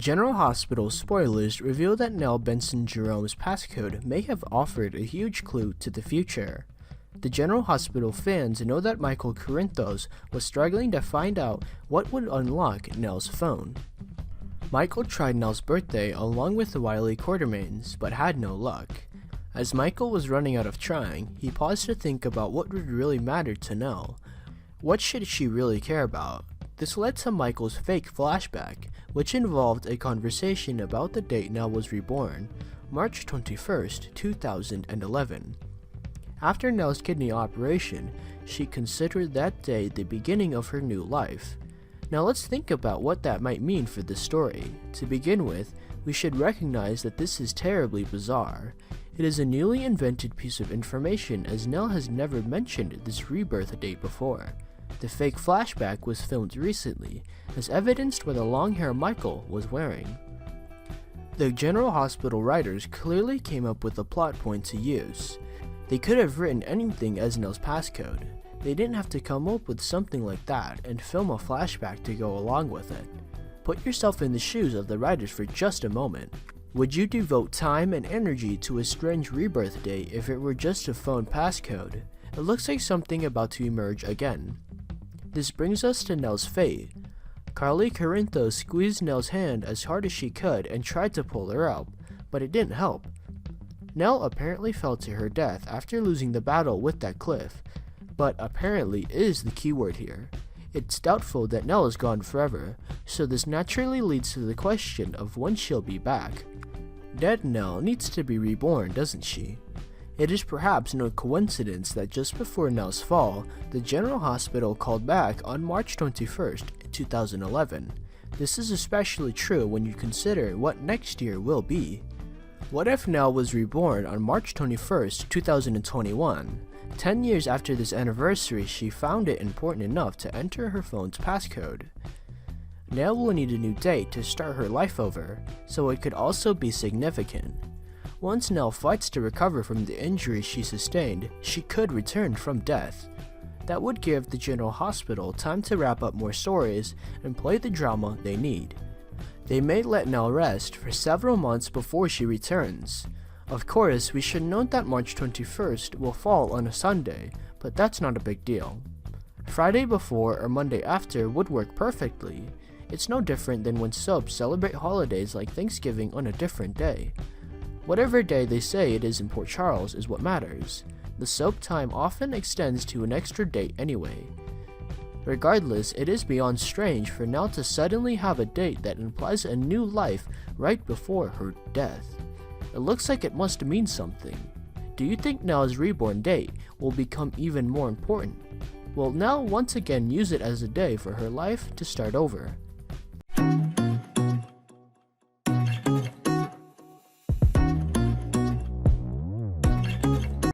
General Hospital Spoilers reveal that Nell Benson Jerome's passcode may have offered a huge clue to the future. The General Hospital fans know that Michael Corinthos was struggling to find out what would unlock Nell's phone. Michael tried Nell's birthday along with the wily Quartermains, but had no luck. As Michael was running out of trying, he paused to think about what would really matter to Nell. What should she really care about? This led to Michael's fake flashback, which involved a conversation about the date Nell was reborn, March 21st, 2011. After Nell's kidney operation, she considered that day the beginning of her new life. Now let's think about what that might mean for the story. To begin with, we should recognize that this is terribly bizarre. It is a newly invented piece of information as Nell has never mentioned this rebirth date before. The fake flashback was filmed recently, as evidenced by the long hair Michael was wearing. The General Hospital writers clearly came up with a plot point to use. They could have written anything as Nell's passcode. They didn't have to come up with something like that and film a flashback to go along with it. Put yourself in the shoes of the writers for just a moment. Would you devote time and energy to a strange rebirth date if it were just a phone passcode? It looks like something about to emerge again. This brings us to Nell's fate. Carly Corinthos squeezed Nell's hand as hard as she could and tried to pull her out, but it didn't help. Nell apparently fell to her death after losing the battle with that cliff, but apparently is the keyword here. It's doubtful that Nell is gone forever, so this naturally leads to the question of when she'll be back. Dead Nell needs to be reborn, doesn't she? It is perhaps no coincidence that just before Nell's fall, the General Hospital called back on March 21st, 2011. This is especially true when you consider what next year will be. What if Nell was reborn on March 21st, 2021? 10 years after this anniversary, she found it important enough to enter her phone's passcode. Nell will need a new date to start her life over, so it could also be significant. Once Nell fights to recover from the injuries she sustained, she could return from death. That would give the General Hospital time to wrap up more stories and play the drama they need. They may let Nell rest for several months before she returns. Of course, we should note that March 21st will fall on a Sunday, but that's not a big deal. Friday before or Monday after would work perfectly. It's no different than when soaps celebrate holidays like Thanksgiving on a different day. Whatever day they say it is in Port Charles is what matters. The soap time often extends to an extra date anyway. Regardless, it is beyond strange for Nell to suddenly have a date that implies a new life right before her death. It looks like it must mean something. Do you think Nell's reborn date will become even more important? Will Nell once again use it as a day for her life to start over?